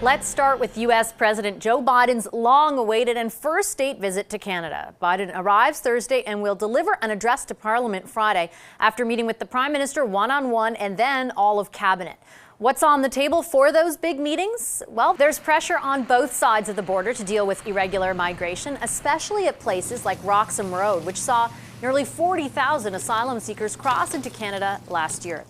Let's start with U.S. President Joe Biden's long-awaited and first state visit to Canada. Biden arrives Thursday and will deliver an address to Parliament Friday after meeting with the Prime Minister one-on-one and then all of Cabinet. What's on the table for those big meetings? Well, there's pressure on both sides of the border to deal with irregular migration, especially at places like Roxham Road, which saw nearly 40,000 asylum seekers cross into Canada last year.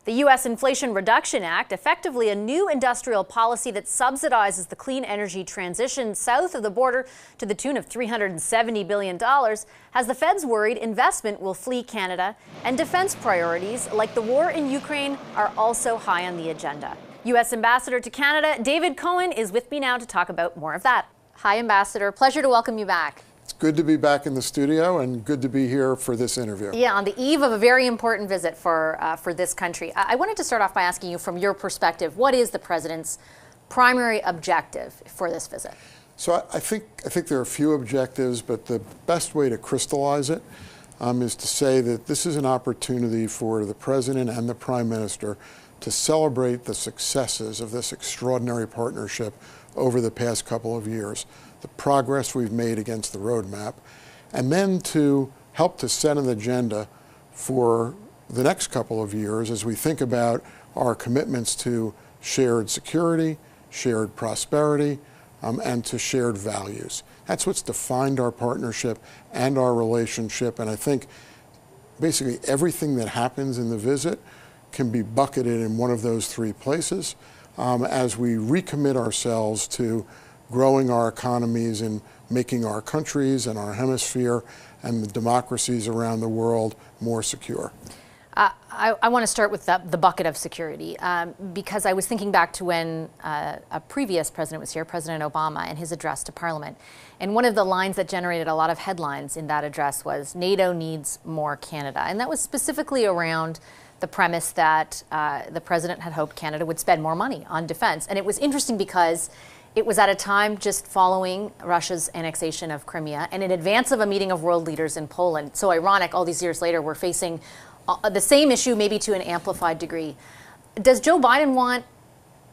The U.S. Inflation Reduction Act, effectively a new industrial policy that subsidizes the clean energy transition south of the border to the tune of $370 billion, has the feds worried investment will flee Canada, and defense priorities like the war in Ukraine are also high on the agenda. U.S. Ambassador to Canada David Cohen is with me now to talk about more of that. Hi, Ambassador. Pleasure to welcome you back. It's good to be back in the studio and good to be here for this interview. Yeah, on the eve of a very important visit for this country. I wanted to start off by asking you, from your perspective, what is the president's primary objective for this visit? So I think there are a few objectives, but the best way to crystallize it is to say that this is an opportunity for the president and the prime minister to celebrate the successes of this extraordinary partnership over the past couple of years, the progress we've made against the roadmap, and then to help to set an agenda for the next couple of years as we think about our commitments to shared security, shared prosperity, and to shared values. That's what's defined our partnership and our relationship, and I think basically everything that happens in the visit can be bucketed in one of those three places as we recommit ourselves to growing our economies and making our countries and our hemisphere and the democracies around the world more secure. I want to start with the bucket of security because I was thinking back to when a previous president was here, President Obama, and his address to Parliament. And one of the lines that generated a lot of headlines in that address was, NATO needs more Canada. And that was specifically around the premise that the president had hoped Canada would spend more money on defense. And it was interesting because it was at a time just following Russia's annexation of Crimea and in advance of a meeting of world leaders in Poland. So ironic, all these years later, we're facing the same issue, maybe to an amplified degree. Does Joe Biden want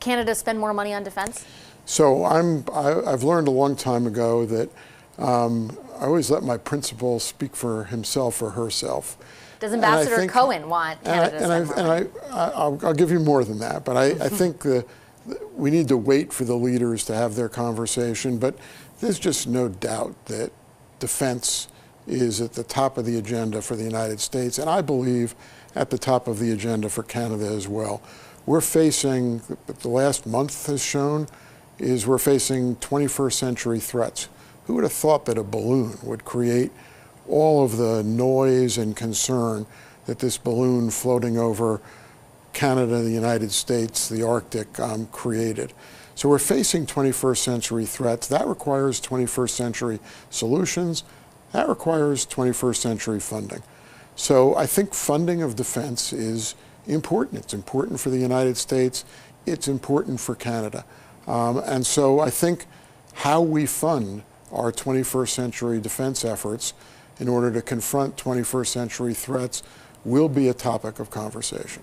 Canada to spend more money on defense? So I've learned a long time ago that I always let my principal speak for himself or herself. Does Ambassador Cohen want Canada to spend more money? I'll give you more than that, but I think we need to wait for the leaders to have their conversation, but there's just no doubt that defense is at the top of the agenda for the United States, and I believe at the top of the agenda for Canada as well. We're facing, the last month has shown, is we're facing 21st century threats. Who would have thought that a balloon would create all of the noise and concern that this balloon floating over Canada, the United States, the Arctic created? So we're facing 21st century threats. That requires 21st century solutions. That requires 21st century funding. So I think funding of defense is important. It's important for the United States. It's important for Canada. And so I think how we fund our 21st century defense efforts in order to confront 21st century threats will be a topic of conversation.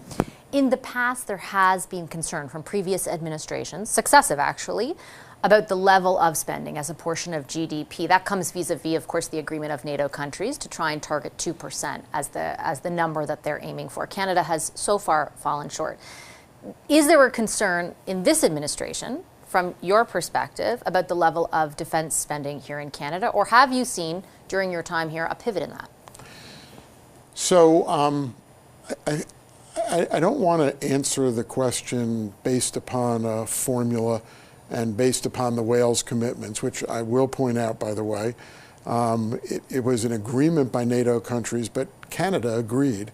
In the past, there has been concern from previous administrations, successive actually, about the level of spending as a portion of GDP. That comes vis-a-vis, of course, the agreement of NATO countries to try and target 2% as the number that they're aiming for. Canada has so far fallen short. Is there a concern in this administration, from your perspective, about the level of defense spending here in Canada, or have you seen during your time here a pivot in that? So I don't want to answer the question based upon a formula and based upon the Wales commitments, which I will point out, by the way. It was an agreement by NATO countries, but Canada agreed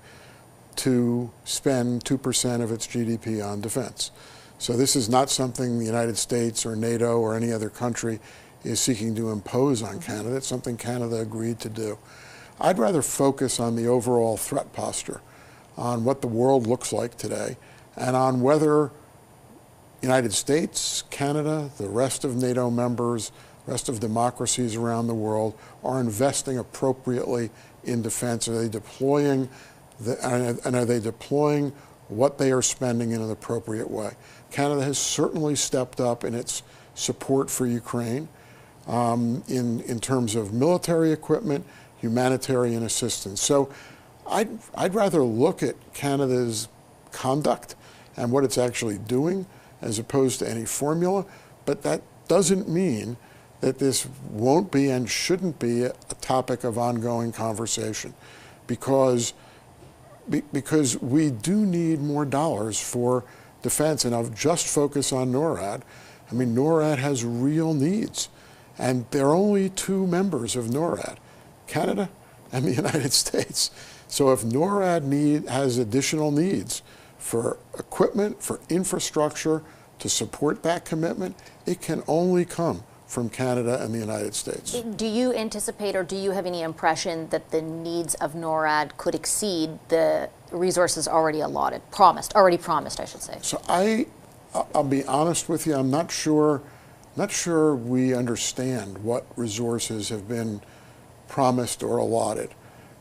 to spend 2% of its GDP on defense. So this is not something the United States or NATO or any other country is seeking to impose on Canada. It's something Canada agreed to do. I'd rather focus on the overall threat posture, on what the world looks like today, and on whether United States, Canada, the rest of NATO members, rest of democracies around the world are investing appropriately in defense. Are they deploying and are they deploying what they are spending in an appropriate way? Canada has certainly stepped up in its support for Ukraine in terms of military equipment, humanitarian assistance. So I'd rather look at Canada's conduct and what it's actually doing as opposed to any formula, but that doesn't mean that this won't be and shouldn't be a topic of ongoing conversation, because we do need more dollars for defense. And I'll just focus on NORAD. I mean, NORAD has real needs, and there are only two members of NORAD, Canada and the United States. So if NORAD has additional needs for equipment, for infrastructure to support that commitment, it can only come from Canada and the United States. Do you anticipate, or do you have any impression that the needs of NORAD could exceed the resources already promised, I should say? So I'll be honest with you, I'm not sure we understand what resources have been promised or allotted.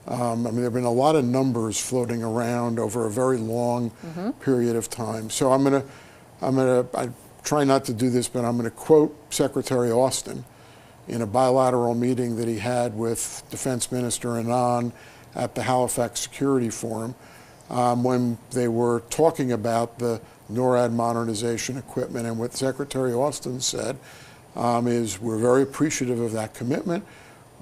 I mean, there have been a lot of numbers floating around over a very long period of time. So I try not to do this, but I'm going to quote Secretary Austin in a bilateral meeting that he had with Defense Minister Anand at the Halifax Security Forum when they were talking about the NORAD modernization equipment. And what Secretary Austin said is, we're very appreciative of that commitment.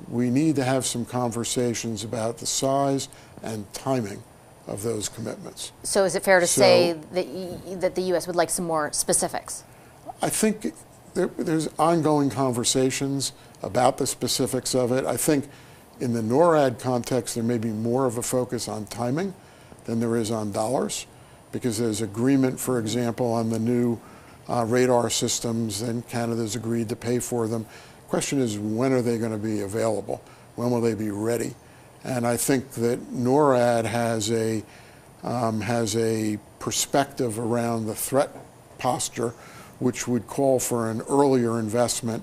We need to have some conversations about the size and timing of those commitments. So is it fair to say that the U.S. would like some more specifics? I think there's ongoing conversations about the specifics of it. I think in the NORAD context, there may be more of a focus on timing than there is on dollars, because there's agreement, for example, on the new radar systems, and Canada's agreed to pay for them. The question is, when are they going to be available? When will they be ready? And I think that NORAD has a perspective around the threat posture which would call for an earlier investment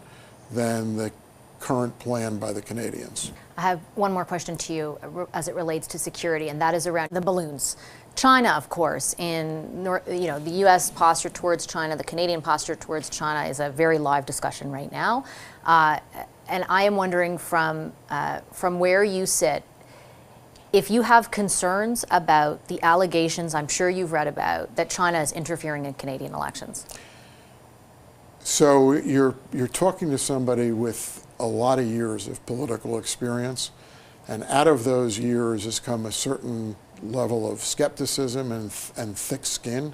than the current plan by the Canadians. I have one more question to you as it relates to security, and that is around the balloons. China, of course, the U.S. posture towards China, the Canadian posture towards China is a very live discussion right now. And I am wondering from where you sit, if you have concerns about the allegations I'm sure you've read about that China is interfering in Canadian elections. So you're talking to somebody with a lot of years of political experience, and out of those years has come a certain level of skepticism and thick skin.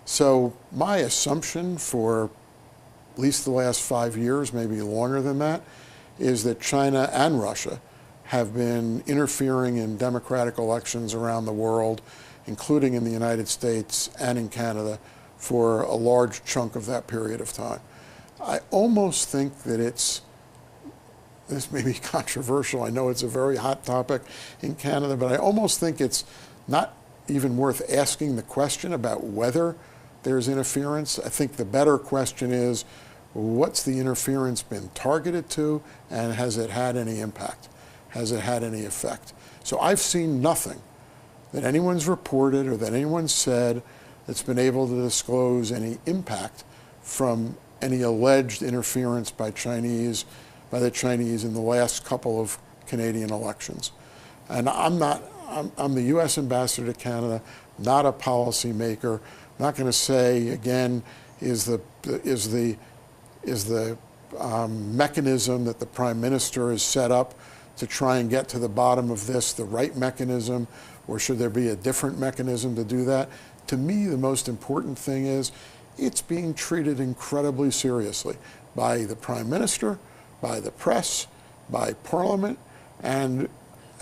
So my assumption for at least the last 5 years, maybe longer than that, is that China and Russia have been interfering in democratic elections around the world, including in the United States and in Canada, for a large chunk of that period of time. I almost think that this may be controversial, I know it's a very hot topic in Canada, but I almost think it's not even worth asking the question about whether there's interference. I think the better question is, what's the interference been targeted to, and has it had any impact? Has it had any effect? So I've seen nothing that anyone's reported or that anyone's said that's been able to disclose any impact from any alleged interference by the Chinese in the last couple of Canadian elections. And I'm the U.S. ambassador to Canada, not a policymaker. I'm not going to say again, is the mechanism that the Prime Minister has set up to try and get to the bottom of this the right mechanism, or should there be a different mechanism to do that? To me, the most important thing is it's being treated incredibly seriously by the Prime Minister, by the press, by Parliament, and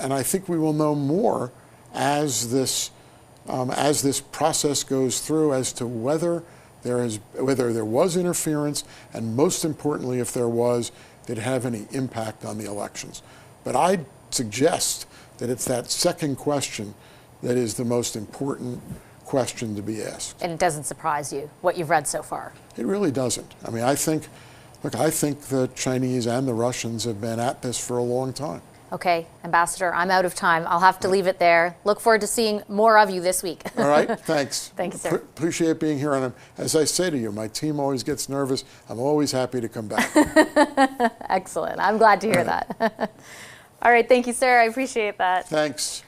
I think we will know more as this process goes through as to whether there was interference, and most importantly, if there was, did it have any impact on the elections. But I'd suggest that it's that second question that is the most important question to be asked. And it doesn't surprise you, what you've read so far? It really doesn't. I mean, I think the Chinese and the Russians have been at this for a long time. Okay, Ambassador, I'm out of time. I'll have to leave it there. Look forward to seeing more of you this week. All right, thanks. Thank you, sir. Appreciate being here. And as I say to you, my team always gets nervous. I'm always happy to come back. Excellent. I'm glad to hear that. All right, thank you, sir. I appreciate that. Thanks.